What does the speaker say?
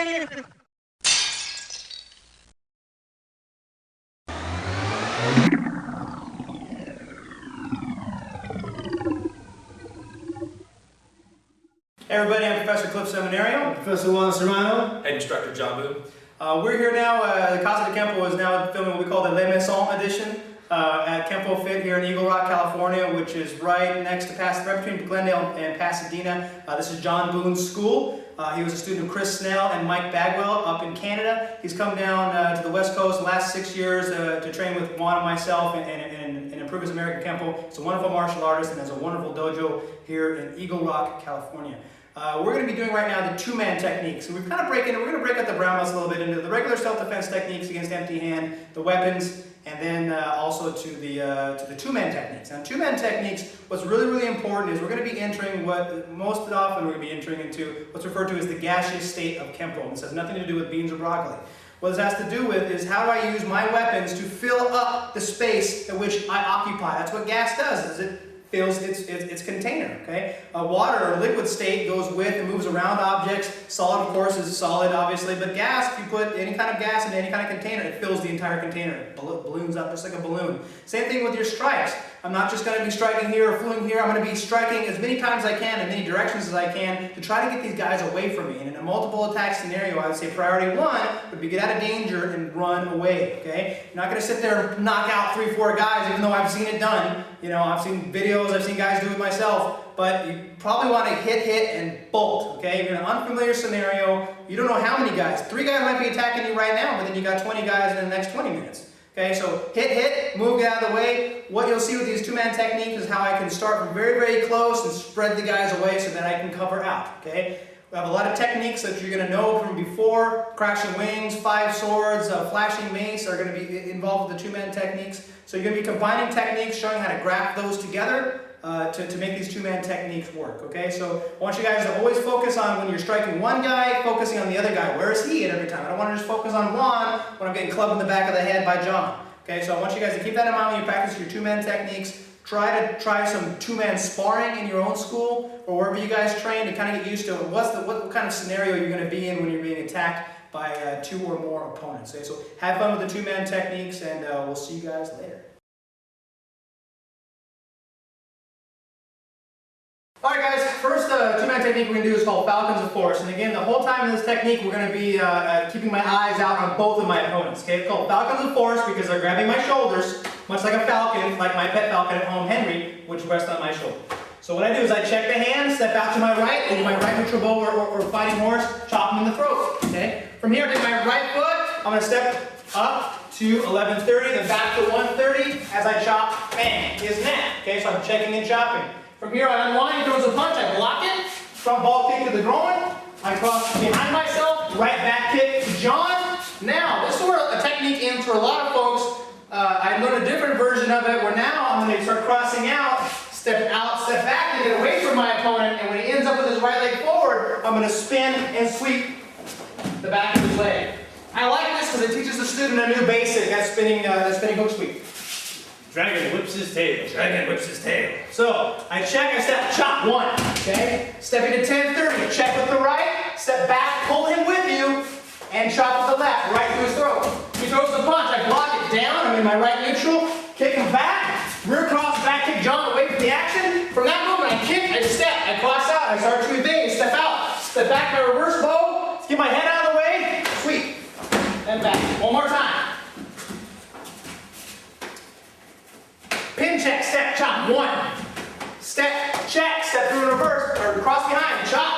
Hey everybody, I'm Professor Seminerio. Professor Juan Serrano. Head Instructor John. We're here now, the Casa De Kenpo is now filming what we call the Le Maison edition at Kenpo Fit here in Eagle Rock, California, which is right next to right between Glendale and Pasadena. This is John Boone's school. He was a student of Chris Snell and Mike Bagwell up in Canada. He's come down to the West Coast the last 6 years to train with Juan and myself and improve his American Kenpo. He's a wonderful martial artist and has a wonderful dojo here in Eagle Rock, California. We're going to be doing right now the two-man techniques. So we're going to break out the brown belts a little bit into the regular self-defense techniques against empty hand, the weapons, and then also to the two-man techniques. Now, two-man techniques, what's really important is we're going to be entering what most often we're going to be entering into what's referred to as the gaseous state of Kenpo. This has nothing to do with beans or broccoli. What this has to do with is how do I use my weapons to fill up the space in which I occupy. That's what gas does, is it fills its container, okay? Water or liquid state goes with and moves around objects. Solid, of course, is solid, obviously, but gas, if you put any kind of gas into any kind of container, it fills the entire container. It balloons up just like a balloon. Same thing with your strikes. I'm not just going to be striking here or fluing here. I'm going to be striking as many times as I can in many directions as I can to try to get these guys away from me. And in a multiple attack scenario, I would say priority one would be get out of danger and run away, okay? You're not going to sit there and knock out 3 or 4 guys, even though I've seen it done. You know, I've seen videos, I've seen guys do it myself, but you probably want to hit, and bolt, okay? If you're in an unfamiliar scenario, you don't know how many guys. 3 guys might be attacking you right now, but then you got 20 guys in the next 20 minutes. Okay, so hit, move, get out of the way. What you'll see with these two-man techniques is how I can start from very close and spread the guys away so that I can cover out, okay? We have a lot of techniques that you're going to know from before. Crashing wings, 5 swords, flashing mace are going to be involved with the two-man techniques. So you're going to be combining techniques, showing how to graft those together to make these two-man techniques work, okay? So I want you guys to always focus on when you're striking one guy, focusing on the other guy. Where is he at every time? I don't want to just focus on Juan when I'm getting clubbed in the back of the head by John. Okay, so I want you guys to keep that in mind when you practice your two-man techniques. Try some two-man sparring in your own school or wherever you guys train to kind of get used to what kind of scenario you're going to be in when you're being attacked by 2 or more opponents. Okay, so have fun with the two-man techniques, and we'll see you guys later. Alright guys, first two-man technique we're going to do is called Falcons of Force. And again, the whole time in this technique we're going to be keeping my eyes out on both of my opponents. Okay, it's called Falcons of Force because they're grabbing my shoulders, much like a falcon, like my pet falcon at home, Henry, which rests on my shoulder. So what I do is I check the hand, step out to my right, with my right neutral bow or fighting horse, chop him in the throat. Okay, from here I take my right foot, I'm going to step up to 1130, then back to 130 as I chop, bang, his neck. Okay, so I'm checking and chopping. From here, I unwind, throws a punch, I block it, front ball kick to the groin, I cross behind myself, right back kick to John. Now, this is where a technique aims for a lot of folks. I learned a different version of it where now I'm going to start crossing out, step back to get away from my opponent, and when he ends up with his right leg forward, I'm going to spin and sweep the back of his leg. I like this because it teaches the student a new basic, that spinning hook sweep. Dragon whips his tail. Dragon whips his tail. So, I check, I step, chop, 1, okay? Step into 10-30, check with the right, step back, pull him with you, and chop with the left, right through his throat. He throws the punch, I block it down, I'm in my right neutral, kick him back, rear cross, back kick John away from the action. From that moment, I kick, I step, I cross out, I start to evade, step out, step back, my reverse bow, get my head out of the way, sweep, and back. One more time. Pin check, step, chop, 1. Step, check, step through in reverse, or cross behind, chop,